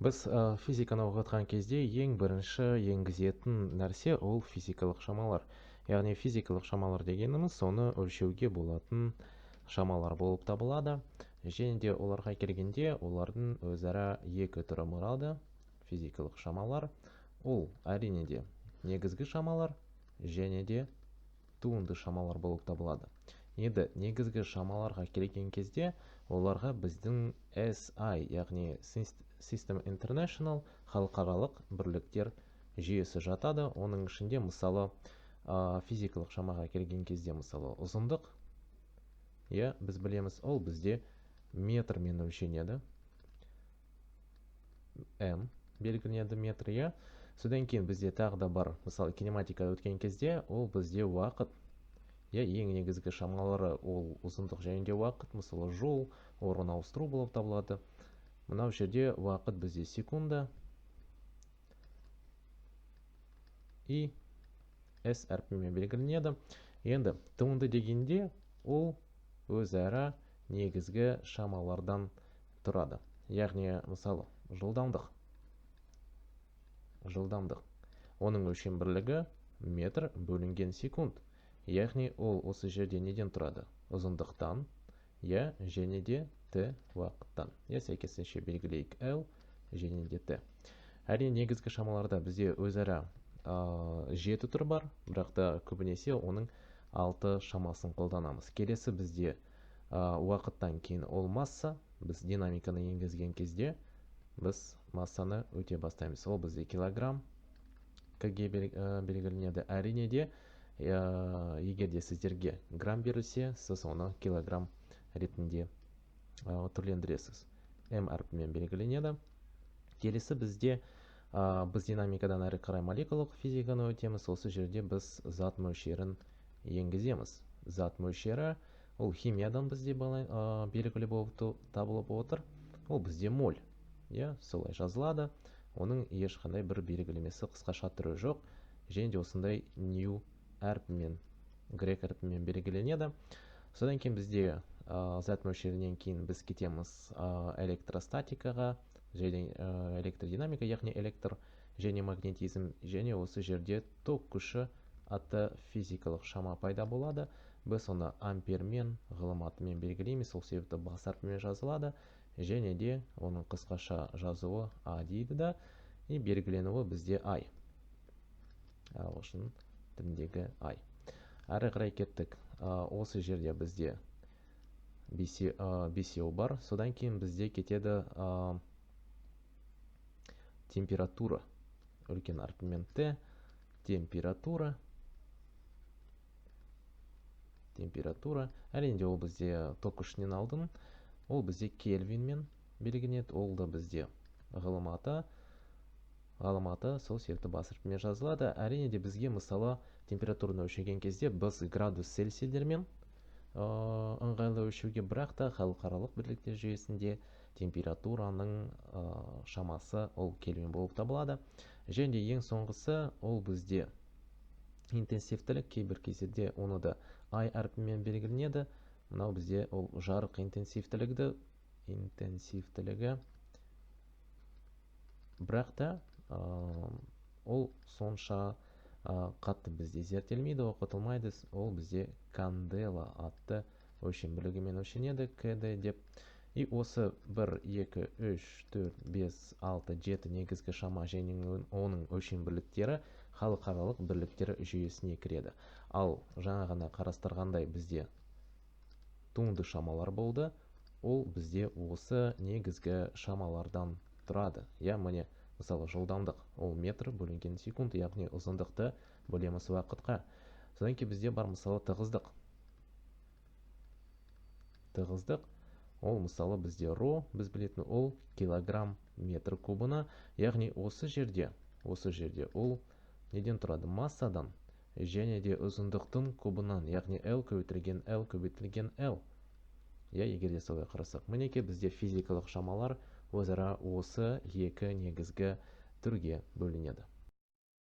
Біз физиканы оқытқан кезде ең бірінші енгізетін нәрсе ол физикалық шамалар. Яғни физикалық шамалар дегеніміз соны өлшеуге болатын шамалар болып табылады. Және де оларға келгенде олардың өзара екі түрі болады. Физикалық шамалар ол әрине де негізгі шамалар және де туынды шамалар болып табылады. Енді негізгі шамаларға келген кезде оларға біздің SI, яғни System International халықаралық бірліктер жүйесі жатады. Оның ішінде мысалы физикалық шамаға келген кезде мысалы ұзындық, біз білеміз, ол бізде метрмен өлшенеді. М белгіленеді метр. Содан кейін бізде тағы да бар, мысалы кинематикада өткен кезде ол бізде уақыт. Ең негізгі шамалары ол ұзындық және де уақыт, мысалы жол, орын ауыстыру болып табылады. Мынау жерде уақыт бізде секунда. И S әрпімен белгіленеді. Енді туынды дегенде ол өзара негізгі шамалардан тұрады. Яғни мысалы жылдамдық. Оның өлшем бірлігі метр бөлінген секунд. Яғни ол осы жерде неден тұрады? Ұзындықтан, және де Т уақыттан. Сәйкесінше белгілейік L және де Т. Әрине негізгі шамаларда бізде өзара 7 түр бар, бірақ та көбінесе оның 6 шамасын қолданамыз. Келесі бізде уақыттан кейін ол масса. Біз динамиканы енгізген кезде біз массаны өте бастаймыз. Ол бізде килограмм кг белгіленеді. Әрине де егер де сіздерге грамм берілсе, сіз оны килограмм ретінде түрлендіресіз. М әрпімен белгіленеді. Келесі бізде біз динамикадан әрі қарай молекулалық физиканы өтеміз. Осы жерде біз зат мөлшерін енгіземіз. Зат мөлшері ол химиядан бізде белгілі болып табылып отыр. Ол бізде моль. Солай жазылады. Оның ешқандай бір белгілемесі қысқаша түрі жоқ. Және де осындай нью әрпімен, грек әрпімен белгіленеді. Содан кейін бізде зат мөлшерінен кейін біз кетеміз электростатикаға, және электродинамика, яғни электр және магнетизм, және осы жерде ток күші атты физикалық шама пайда болады. Біз оны ампермен, ғылым атымен белгілейміз, сол себепті бас әрпімен жазылады, және де оның қысқаша жазуы А дейді да, и белгіленуі бізде I. Ағылшын тіліндегі I. Әрі қарай кеттік. Осы жерде бізде бесеу бар. Содан кейін бізде кетеді температура. Үлкен әрпімен Т. Температура. Әрине ол бізде ток күшінен алдын. Ол бізде кельвинмен белгіленеді. Ол да бізде ғылыматы, сол себепті бас әрпімен жазылады. Әрине де бізге мысалы температураны өлшеген кезде біз градус цельсийлермен ыңғайлы өлшеуге, бірақ та халықаралық бірліктер жүйесінде температураның шамасы ол кельвин болып табылады. Және ең соңғысы ол бізде интенсивтілік. Кейбір кездерде оны да I әрпімен белгіленеді. Мынау бізде ол жарық интенсивтілігі, бірақ та ол сонша қатты бізде зерттелмейді, оқытылмайды. Ол бізде кандела атты өлшем бірлігімен өлшенеді, КД деп. И осы 1, 2, 3, 4, 5, 6, 7 негізгі шама және оның өлшем бірліктері халықаралық бірліктер жүйесіне кіреді. Ал жаңа ғана қарастырғандай бізде туынды шамалар болды. Ол бізде осы негізгі шамалардан тұрады. Міне, мысалы жылдамдық ол метр бөлінген секунд, яғни ұзындықты бөлеміз уақытқа. Содан кейін бізде бар мысалы тығыздық. Ол мысалы бізде ро, біз білетін ол килограмм метр кубына. Яғни осы жерде ол неден тұрады? Массадан және де ұзындықтың кубынан, яғни L көбейтілген L. Егер де солай қарасақ, мінеке бізде физикалық шамалар өзара осы екі негізгі түрге бөлінеді.